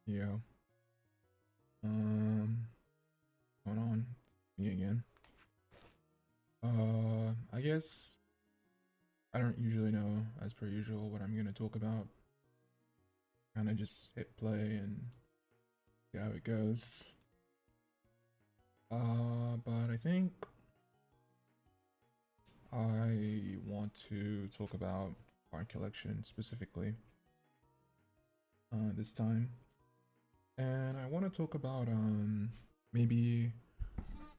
Yeah. Um, going on? Me again. I guess I don't usually know, as per usual, what I'm gonna talk about. Kind of just hit play and see how it goes. But I think I want to talk about art collection specifically this time, and I want to talk about maybe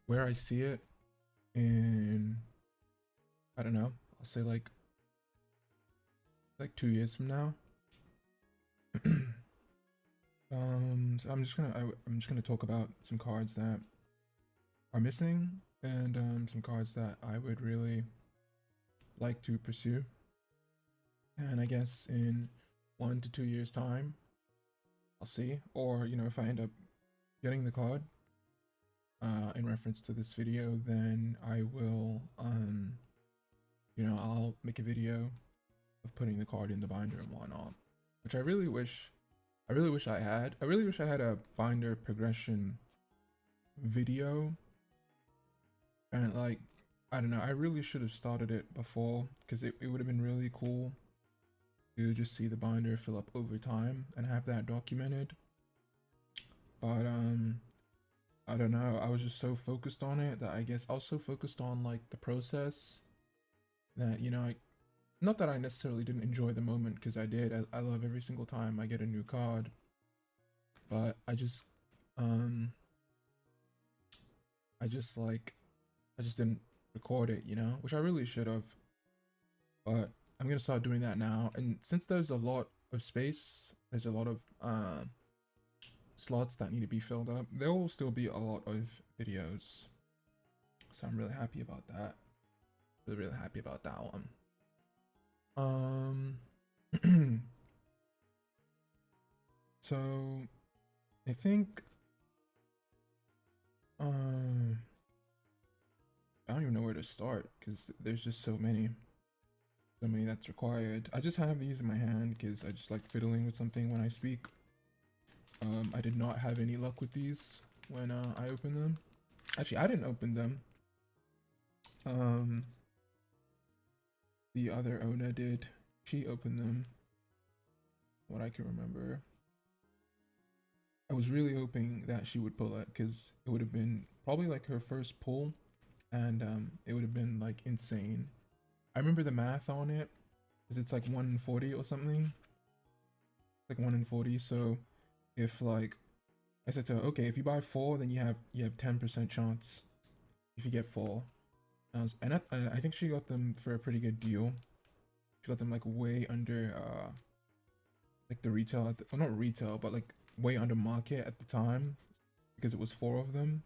where I see it in, I don't know, I'll say like 2 years from now. So I'm just gonna talk about some cards that are missing and some cards that I would really like to pursue. And I guess in 1 to 2 years time, I'll see. Or if I end up getting the card in reference to this video, then I will I'll make a video of putting the card in the binder and whatnot, which I really wish I had. I really wish I had a binder progression video. And like, I don't know, I really should have started it before, because it would have been really cool to just see the binder fill up over time and have that documented. But I don't know, I was just so focused on it that I guess I was so focused on like the process that not that I necessarily didn't enjoy the moment, because I did. I love every single time I get a new card, but um I just didn't record it, which I really should have. But I'm gonna start doing that now. And since there's a lot of space, there's a lot of slots that need to be filled up, there will still be a lot of videos. So I'm really happy about that. Really happy about that one. So I think I don't even know where to start, because there's just so many that's required. I just have these in my hand because I just like fiddling with something when I speak. I did not have any luck with these when I opened them. Actually, I didn't open them. The other Ona did. She opened them. What I can remember. I was really hoping that she would pull it, because it would have been probably like her first pull, and it would have been like insane. I remember the math on it, because it's like 1 in 40 or something. Like 1 in 40. So if like I said to her, okay, if you buy 4, then you have 10% chance if you get 4. And I think she got them for a pretty good deal. She got them like way under like the retail well, not retail, but like way under market at the time, because it was 4 of them.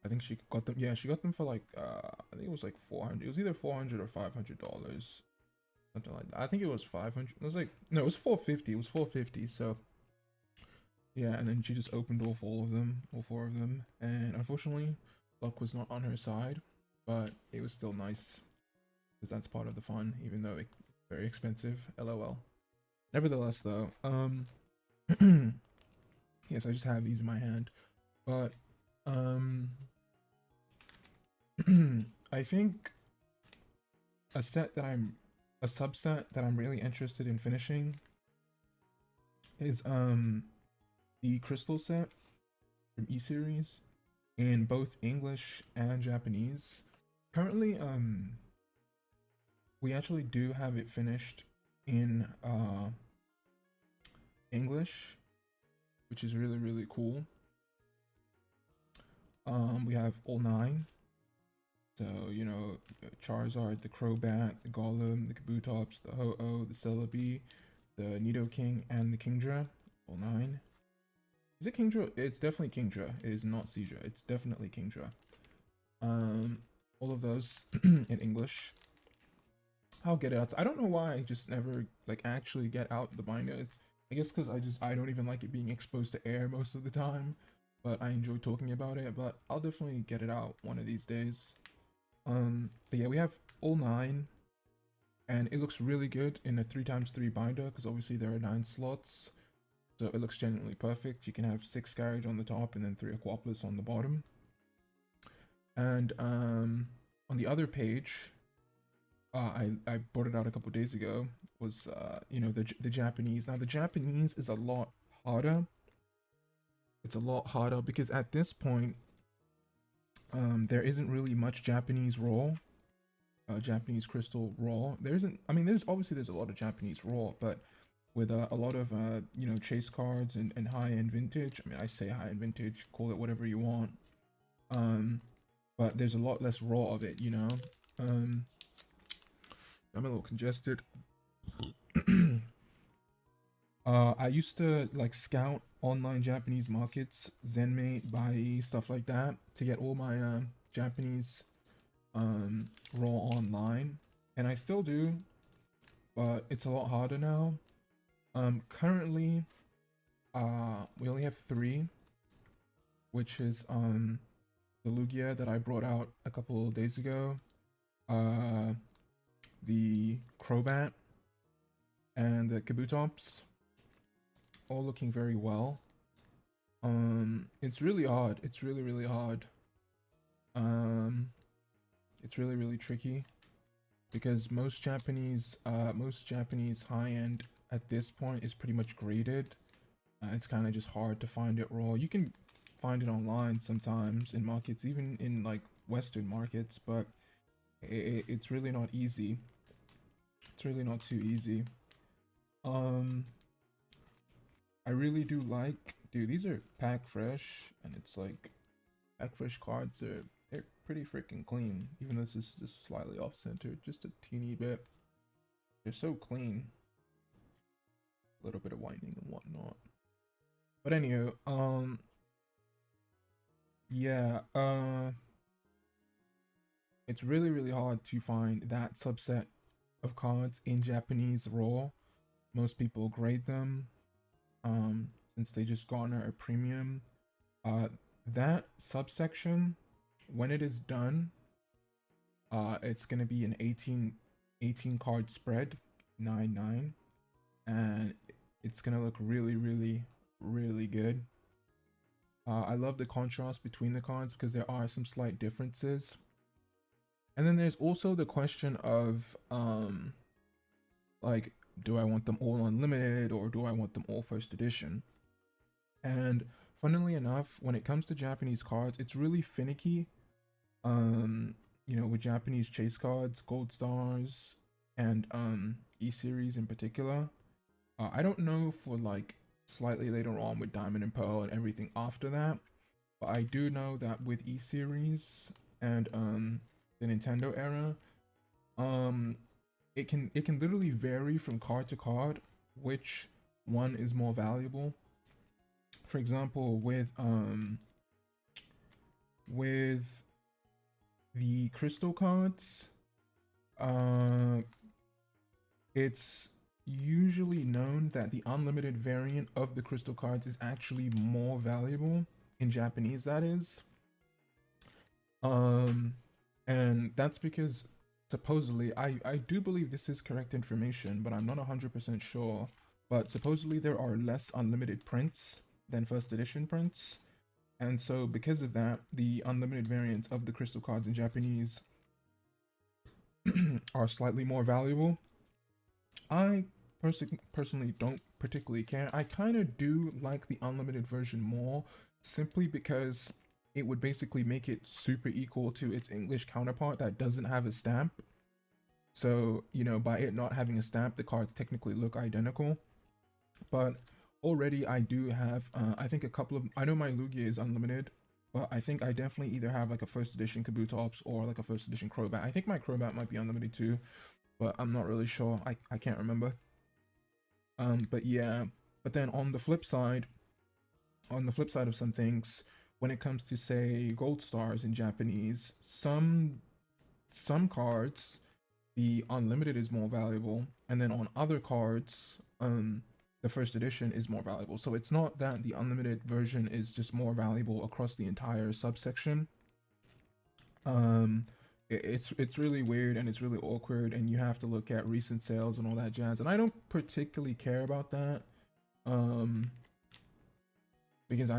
I think she got them, yeah, she got them for like I think it was like 400. It was either 400 or $500, something like that. I think it was 500. It was like, no, it was 450. It was 450. So yeah, and then she just opened all 4 of them, and unfortunately, luck was not on her side, but it was still nice, because that's part of the fun, even though it's very expensive. LOL. Nevertheless, though, yes, I just have these in my hand, but I think a subset that I'm really interested in finishing is the crystal set from E-Series in both English and Japanese. Currently, we actually do have it finished in English, which is really, really cool. We have all 9. So, Charizard, the Crobat, the Golem, the Kabutops, the Ho-Oh, the Celebi, the Nidoking, and the Kingdra. All 9. Is it Kingdra? It's definitely Kingdra. It is not Seadra. It's definitely Kingdra. All of those in English. I'll get it out. I don't know why I just never like actually get out the binder. I guess because I don't even like it being exposed to air most of the time, but I enjoy talking about it. But I'll definitely get it out one of these days. But yeah, we have all 9, and it looks really good in a 3x3 binder, because obviously there are 9 slots. So it looks genuinely perfect. You can have 6 carriage on the top and then 3 Aquapolis on the bottom. And on the other page, I brought it out a couple days ago, was you know, the Japanese. Now the Japanese is a lot harder. It's a lot harder because at this point, there isn't really much Japanese raw, Japanese crystal raw. There isn't. I mean, there's a lot of Japanese raw, but with a lot of you know, chase cards and high-end vintage. I mean, I say high-end vintage, call it whatever you want. But there's a lot less raw of it, you know. I'm a little congested. I used to like scout online Japanese markets, Zenmate, Bai, stuff like that, to get all my Japanese raw online, and I still do, but it's a lot harder now. Currently, we only have 3, which is the Lugia that I brought out a couple of days ago, the Crobat, and the Kabutops, all looking very well. It's really hard. It's really hard. It's really tricky because most Japanese high-end at this point is pretty much graded. It's kind of just hard to find it raw. You can find it online sometimes in markets, even in like Western markets, but it's really not easy. It's really not too easy. I really do like, dude, these are pack fresh, and it's like pack fresh cards they're pretty freaking clean. Even though this is just slightly off center, just a teeny bit. They're so clean. A little bit of whitening and whatnot. But anyway, yeah, it's really hard to find that subset of cards in Japanese raw. Most people grade them, since they just garner a premium. That subsection, when it is done, it's gonna be an 18 card spread, 9-9, and it's gonna look really good. I love the contrast between the cards because there are some slight differences. And then there's also the question of like, do I want them all unlimited or do I want them all first edition? And funnily enough, when it comes to Japanese cards, it's really finicky. You know, with Japanese chase cards, gold stars, and E-series in particular. I don't know for like slightly later on with Diamond and Pearl and everything after that, but I do know that with E-series and the Nintendo era, it can literally vary from card to card which one is more valuable. For example, with the crystal cards, it's usually known that the unlimited variant of the crystal cards is actually more valuable in Japanese, that is. And that's because supposedly, I do believe this is correct information, but I'm not 100% sure, but supposedly there are less unlimited prints than first edition prints, and so because of that, the unlimited variants of the crystal cards in Japanese are slightly more valuable. I personally don't particularly care. I kind of do like the unlimited version more, simply because it would basically make it super equal to its English counterpart that doesn't have a stamp. So, you know, by it not having a stamp, the cards technically look identical. But already I do have, I think a couple of, I know my Lugia is unlimited, but I think I definitely either have like a first edition Kabutops or like a first edition Crobat. I think my Crobat might be unlimited too, but I'm not really sure. I can't remember. But yeah, but then on the flip side of some things, when it comes to say gold stars in Japanese, some cards, the unlimited is more valuable, and then on other cards, the first edition is more valuable. So it's not that the unlimited version is just more valuable across the entire subsection. It's really weird and it's really awkward, and you have to look at recent sales and all that jazz, and I don't particularly care about that. because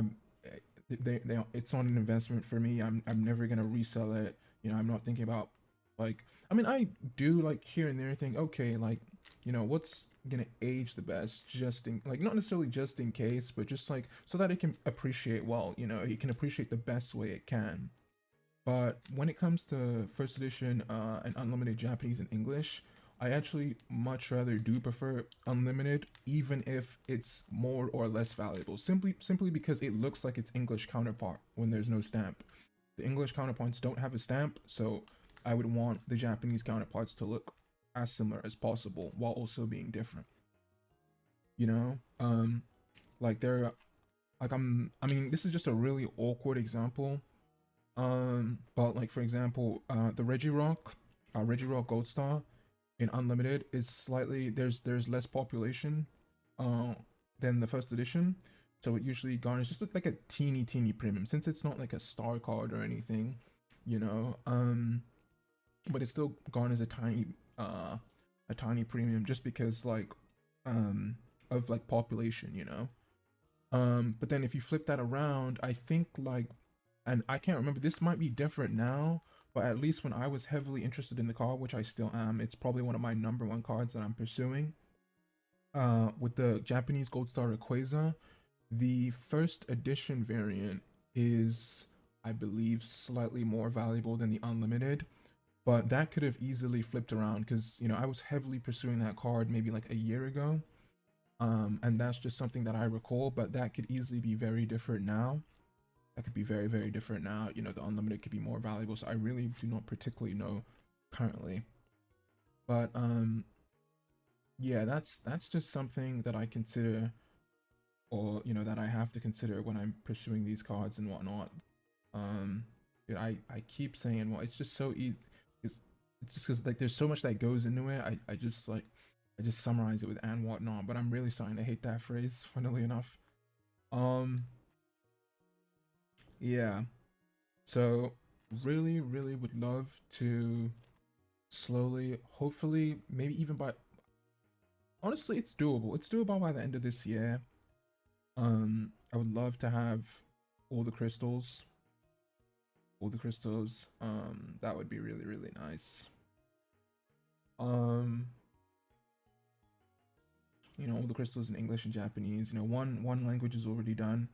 it's not an investment for me. I'm never gonna resell it. You know, I'm not thinking about like, I mean, I do like here and there think, okay, like, you know, what's gonna age the best, just in like, not necessarily just in case, but just like so that it can appreciate well, you know, it can appreciate the best way it can. But when it comes to first edition and unlimited Japanese and English, I actually much rather do prefer unlimited, even if it's more or less valuable. Simply because it looks like its English counterpart when there's no stamp. The English counterparts don't have a stamp, so I would want the Japanese counterparts to look as similar as possible while also being different. You know, like they're like I mean, this is just a really awkward example. But like for example, the Regirock Gold Star in Unlimited is slightly there's less population, uh, than the first edition, so it usually garners just like a teeny premium since it's not like a star card or anything, you know. But it still garners a tiny premium just because like um of like population, you know. But then if you flip that around, I think like, and I can't remember, this might be different now, but at least when I was heavily interested in the card, which I still am, it's probably one of my number one cards that I'm pursuing. With the Japanese Gold Star Rayquaza, the first edition variant is, I believe, slightly more valuable than the unlimited, but that could have easily flipped around because, you know, I was heavily pursuing that card maybe like a year ago. And that's just something that I recall, but that could easily be very different now. That could be very different now. You know, the unlimited could be more valuable, so I really do not particularly know currently. But yeah, that's just something that I consider, or you know, that I have to consider when I'm pursuing these cards and whatnot. Um, Dude, I keep saying, well, it's just so easy. It's just because like there's so much that goes into it. I just like I just summarize it with and whatnot, but I'm really starting to hate that phrase. Funnily enough, um, yeah. So really would love to slowly, hopefully, maybe even by honestly, it's doable. It's doable by the end of this year. I would love to have all the crystals. All the crystals. That would be really nice. Um, you know, all the crystals in English and Japanese. You know, one language is already done.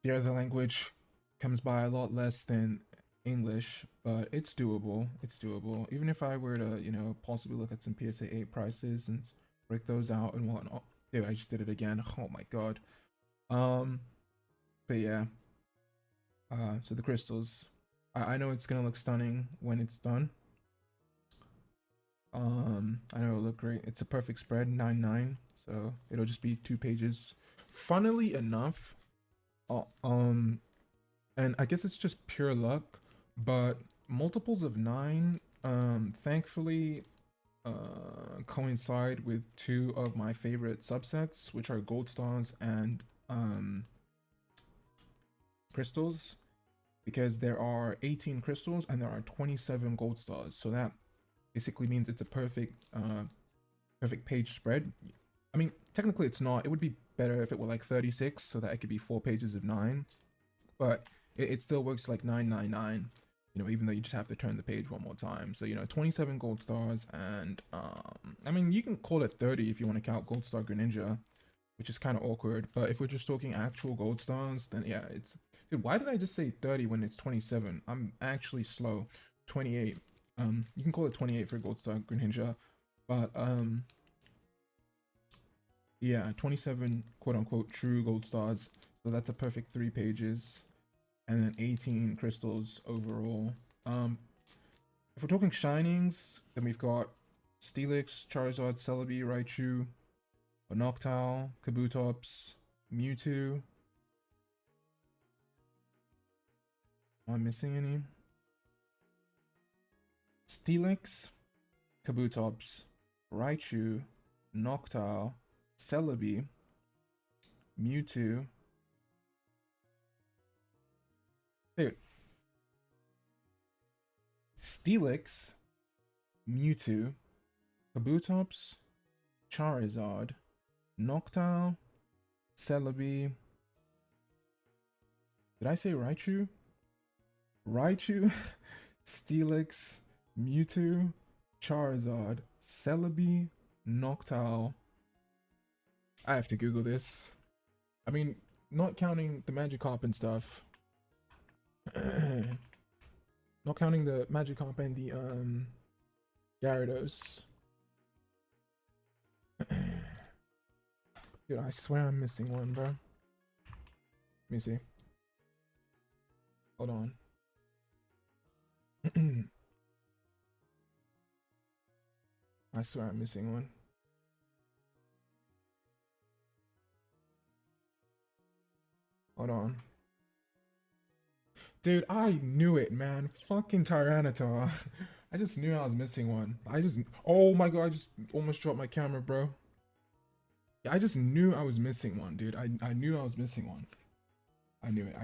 The other language comes by a lot less than English, but it's doable. It's doable. Even if I were to, you know, possibly look at some PSA 8 prices and break those out and whatnot. Dude, I just did it again. Oh my god. Um, but yeah. So the crystals. I know it's gonna look stunning when it's done. I know it'll look great. It's a perfect spread, 9-9. So it'll just be 2 pages. Funnily enough, um, and I guess it's just pure luck, but multiples of 9, thankfully, coincide with two of my favorite subsets, which are gold stars and crystals, because there are 18 crystals and there are 27 gold stars. So that basically means it's a perfect page spread. I mean, technically it's not. It would be better if it were like 36, so that it could be 4 pages of 9. But it still works like 999. You know, even though you just have to turn the page one more time. So, you know, 27 gold stars and I mean, you can call it 30 if you want to count Gold Star Greninja, which is kind of awkward. But if we're just talking actual gold stars, then yeah, it's dude, why did I just say 30 when it's 27? I'm actually slow. 28. You can call it 28 for Gold Star Greninja, but yeah, 27 quote unquote true gold stars. So that's a perfect 3 pages, and then 18 crystals overall. If we're talking shinings, then we've got Steelix, Charizard, Celebi, Raichu, Noctowl, Kabutops, Mewtwo. Am I missing any? Steelix, Kabutops, Raichu, Noctowl, Celebi, Mewtwo. Dude, Steelix, Mewtwo, Kabutops, Charizard, Noctowl, Celebi, Did I say Raichu? Raichu, Steelix, Mewtwo, Charizard, Celebi, Noctowl. I have to Google this. I mean, not counting the Magikarp and stuff. Not counting the Magikarp and the Gyarados. Dude, I swear I'm missing one, bro. Let me see. Hold on. I swear I'm missing one. Hold on. Dude, I knew it, man. Fucking Tyranitar. I just knew I was missing one. Oh my god, I just almost dropped my camera, bro. Yeah, I just knew I was missing one, dude. I knew I was missing one. I knew it.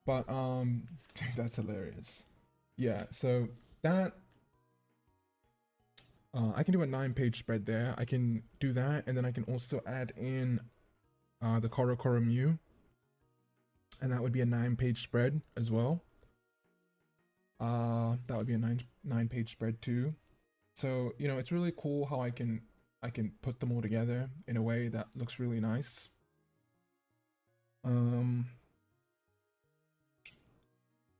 But, dude, that's hilarious. Yeah, so that, I can do a 9-page spread there. I can do that, and then I can also add in the Korokoro Mew, and that would be a 9-page spread as well. That would be a 9-page spread too. So, you know, it's really cool how I can put them all together in a way that looks really nice.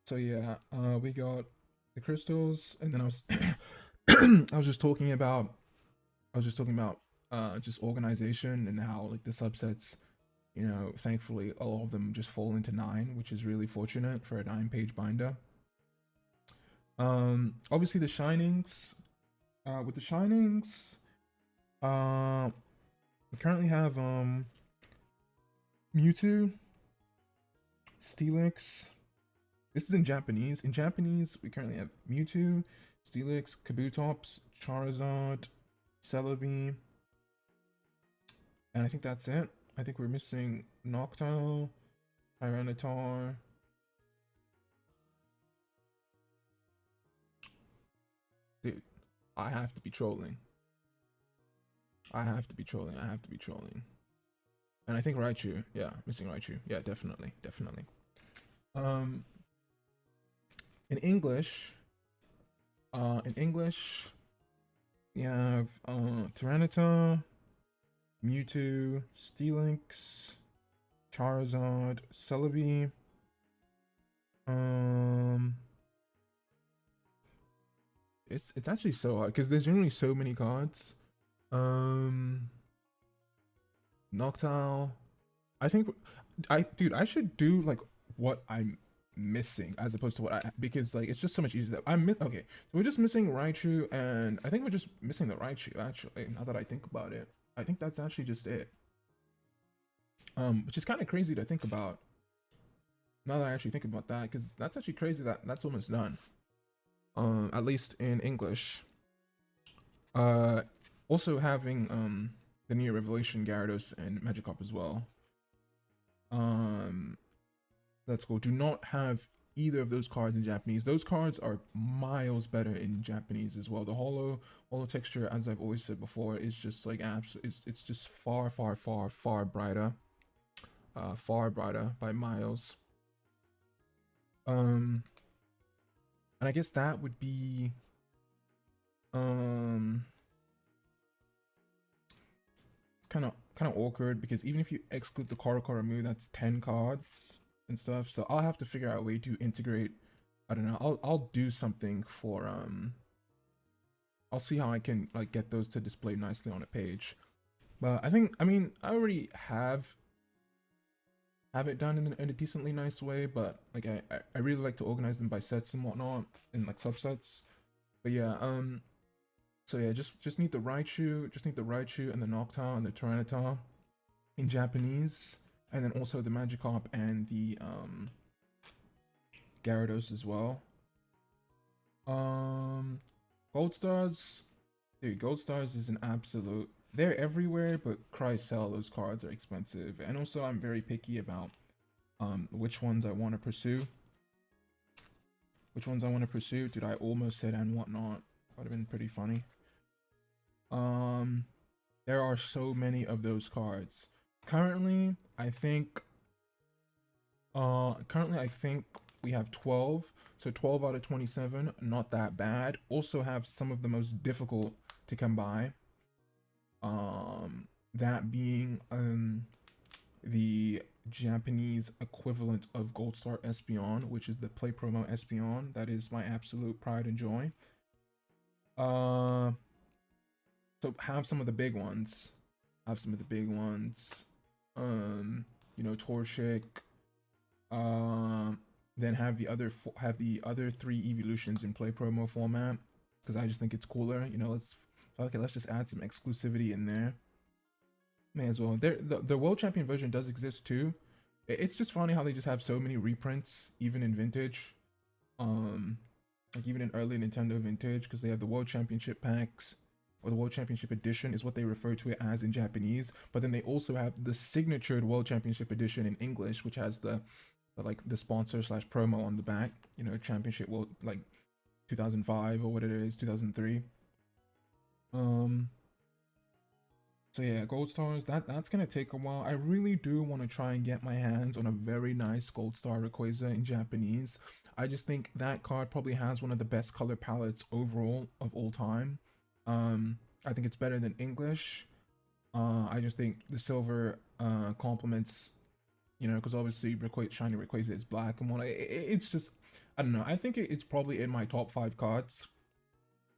So yeah, we got the crystals, and then I was I was just talking about just organization and how like the subsets, you know, thankfully a lot of them just fall into 9, which is really fortunate for a 9-page binder. Obviously the shinings, with the shinings, we currently have Mewtwo, Steelix. This is in Japanese. In Japanese, we currently have Mewtwo, Steelix, Kabutops, Charizard, Celebi, and I think that's it. I think we're missing Noctowl, Tyranitar. Dude, I have to be trolling. I have to be trolling. And I think Raichu. Yeah, missing Raichu. Yeah, definitely. In English, we have Tyranitar, Mewtwo, Steelix, Charizard, Celebi. It's actually so hard because there's generally so many cards. Noctowl. I think dude, I should do like what I'm missing as opposed to what because like it's just so much easier. Okay, so we're just missing Raichu, and I think we're just missing the Raichu actually. Now that I think about it, I think that's actually just it. Which is kind of crazy to think about. Now that I actually think about that, because that's actually crazy that that's almost done. At least in English. Also having the Neo Revelation Gyarados and Magikarp as well. That's cool. Do not have either of those cards in Japanese. Those cards are miles better in Japanese as well. The holo texture, as I've always said before, is just like it's just far brighter. Far brighter by miles. And I guess that would be kind of awkward because even if you exclude the Korokoro Mew, that's 10 cards and stuff. So I'll have to figure out a way to integrate. I don't know. I'll do something for I'll see how I can like get those to display nicely on a page. But I mean I already have it done in a decently nice way, but like I really like to organize them by sets and whatnot and like subsets. But yeah, so yeah, just need the Raichu, and the Noctowl and the Tyranitar in Japanese, and then also the Magikarp and the Gyarados as well. Gold Stars, dude, Gold Stars is an absolute. They're everywhere, but Christ hell, those cards are expensive. And also, I'm very picky about which ones I want to pursue. Dude, I almost said and whatnot. Would have been pretty funny. There are so many of those cards. Currently, I think Currently I think we have 12, so 12 out of 27, not that bad. Also have some of the most difficult to come by. That being the Japanese equivalent of Gold Star Espeon, which is the Play Promo Espeon. That is my absolute pride and joy. So have some of the big ones. Have some of the big ones. You know, Torchic. Then have the other three evolutions in Play Promo format because I just think it's cooler. You know, let's just add some exclusivity in there. May as well. The World Champion version does exist too. It's just funny how they just have so many reprints, even in Vintage. Like even in early Nintendo Vintage, because they have the World Championship packs, or the World Championship Edition is what they refer to it as in Japanese. But then they also have the signatured World Championship Edition in English, which has the like the sponsor slash promo on the back. You know, Championship World like 2005 or what it is, 2003. So yeah, Gold Stars, that's gonna take a while. I really do want to try and get my hands on a very nice Gold Star Rayquaza in Japanese. I just think that card probably has one of the best color palettes overall of all time. I think it's better than English. I just think the silver complements, you know, because obviously Shiny Rayquaza is black and whatnot. It's just, I don't know. I think it's probably in my top 5 cards,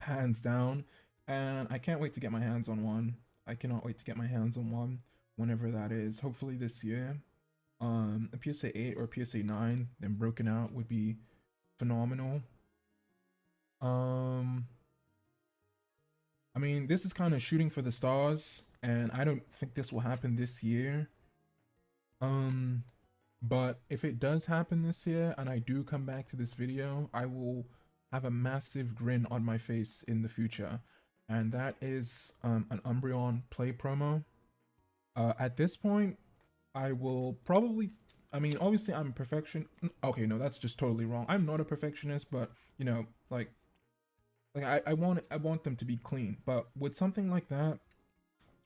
hands down. And I can't wait to get my hands on one. I cannot wait to get my hands on one whenever that is. Hopefully this year. A PSA 8 or PSA 9, then broken out would be phenomenal. I mean, this is kind of shooting for the stars, and I don't think this will happen this year. But if it does happen this year, and I do come back to this video, I will have a massive grin on my face in the future. And that is an Umbreon play promo. At this point, I will probably, I mean, obviously I'm a perfectionist. Okay, no, that's just totally wrong. I'm not a perfectionist, but you know, like I want them to be clean. But with something like that,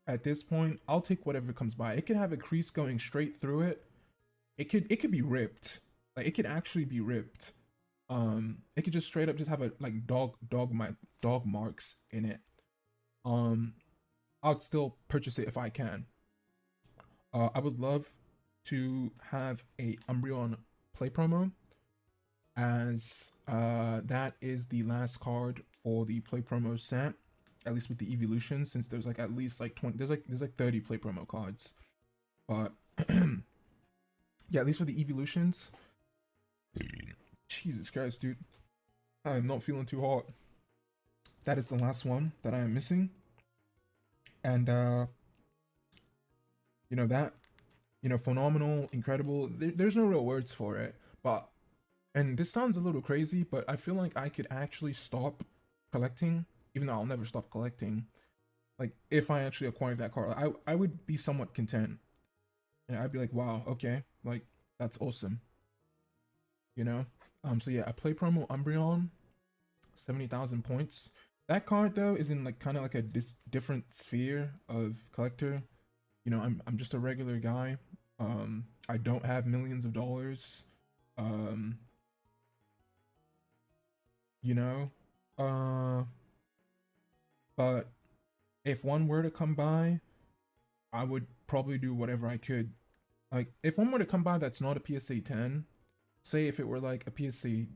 at this point, I'll take whatever comes by. It could have a crease going straight through it. It could be ripped. Like it could actually be ripped. It could just straight up just have a like dog marks in it. I'd still purchase it if I can. I would love to have a Umbreon play promo, as that is the last card for the play promo set, at least with the evolution, since there's like at least like 20, there's like 30 play promo cards. But yeah, at least for the evolutions. Jesus Christ, dude. I am not feeling too hot. That is the last one that I am missing. And you know that, you know, phenomenal, incredible. There's no real words for it. But, and this sounds a little crazy, but I feel like I could actually stop collecting, even though I'll never stop collecting. Like if I actually acquired that card, I would be somewhat content. And I'd be like, wow, okay, like that's awesome. You know? So yeah, I play promo Umbreon, 70,000 points. That card though is in like kind of like a different sphere of collector. You know, I'm just a regular guy. I don't have millions of dollars. You know, but if one were to come by, I would probably do whatever I could. Like if one were to come by that's not a PSA 10, say if it were like a PSA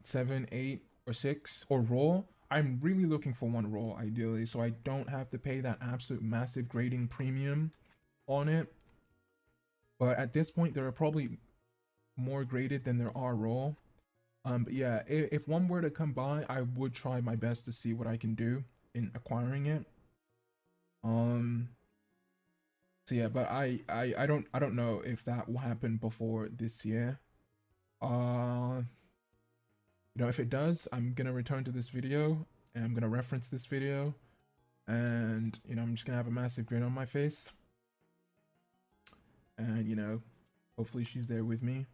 7, 8, or 6 or raw, I'm really looking for one raw ideally, so I don't have to pay that absolute massive grading premium on it. But at this point, there are probably more graded than there are raw. But yeah, if one were to come by, I would try my best to see what I can do in acquiring it. So yeah, but I don't know if that will happen before this year. You know, if it does, I'm gonna return to this video and I'm gonna reference this video, and you know, I'm just gonna have a massive grin on my face, and you know, hopefully she's there with me.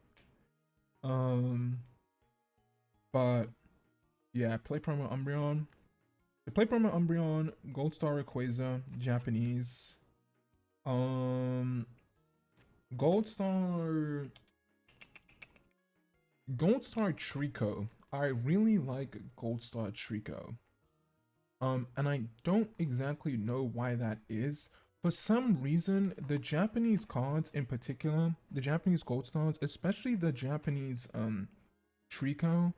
But yeah, play promo Umbreon. The play promo Umbreon, Gold Star Rayquaza, Japanese. Gold Star. Gold Star Trico. I really like Gold Star Trico. And I don't exactly know why that is. For some reason, the Japanese cards in particular, the Japanese Gold Stars, especially the Japanese Trico,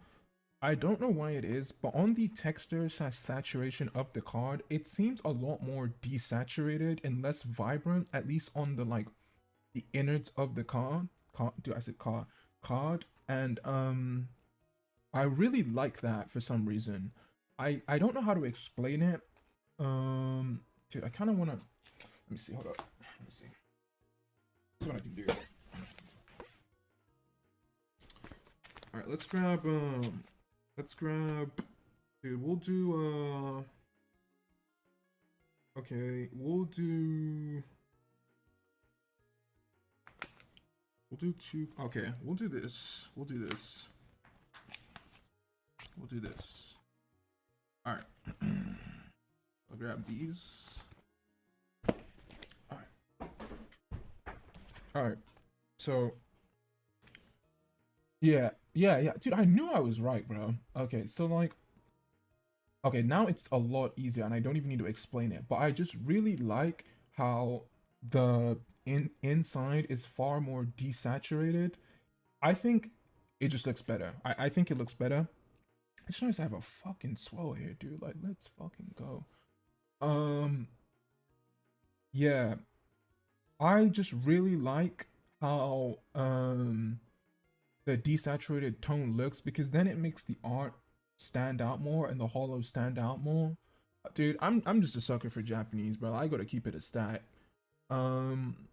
I don't know why it is, but on the texture saturation of the card, it seems a lot more desaturated and less vibrant, at least on the like the innards of the card, and I really like that for some reason. I don't know how to explain it. Dude, I kind of want to. Let me see. Hold up. Let me see. That's what I can do. All right, let's grab. Let's grab. Dude, we'll do. Okay, we'll do. We'll do two. Okay, we'll do this. We'll do this. We'll do this. All right. I'll grab these. All right. All right. So. Yeah. Dude, I knew I was right, bro. Okay, so like. Okay, now it's a lot easier, and I don't even need to explain it. But I just really like how the inside is far more desaturated. I think it just looks better. I think it looks better. I just noticed I have a fucking swell here, dude. Like, let's fucking go. Um, yeah, I just really like how the desaturated tone looks because then it makes the art stand out more and the hollows stand out more. Dude, I'm just a sucker for Japanese, bro. I gotta keep it a stat. Um,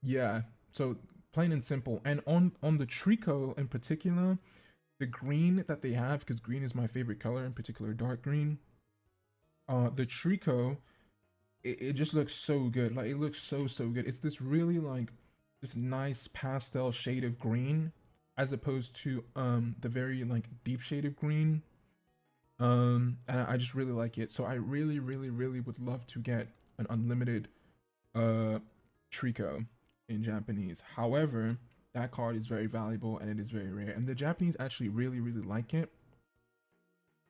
yeah. So plain and simple. And on the Trico in particular, the green that they have, because green is my favorite color, in particular dark green. The Trico, it just looks so good. Like it looks so good. It's this really like this nice pastel shade of green, as opposed to the very like deep shade of green. And I just really like it. So I really would love to get an unlimited Trico in Japanese. However, that card is very valuable and it is very rare, and the Japanese actually really like it.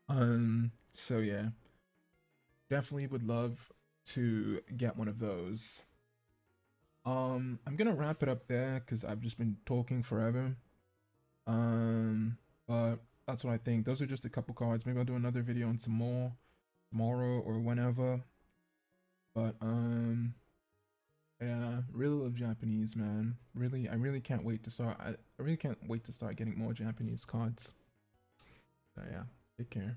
So yeah, definitely would love to get one of those. I'm gonna wrap it up there because I've just been talking forever. But that's what I think. Those are just a couple cards. Maybe I'll do another video on some more tomorrow or whenever. But yeah, really love Japanese, man. Really, I really can't wait to start. I really can't wait to start getting more Japanese cards. So yeah, take care.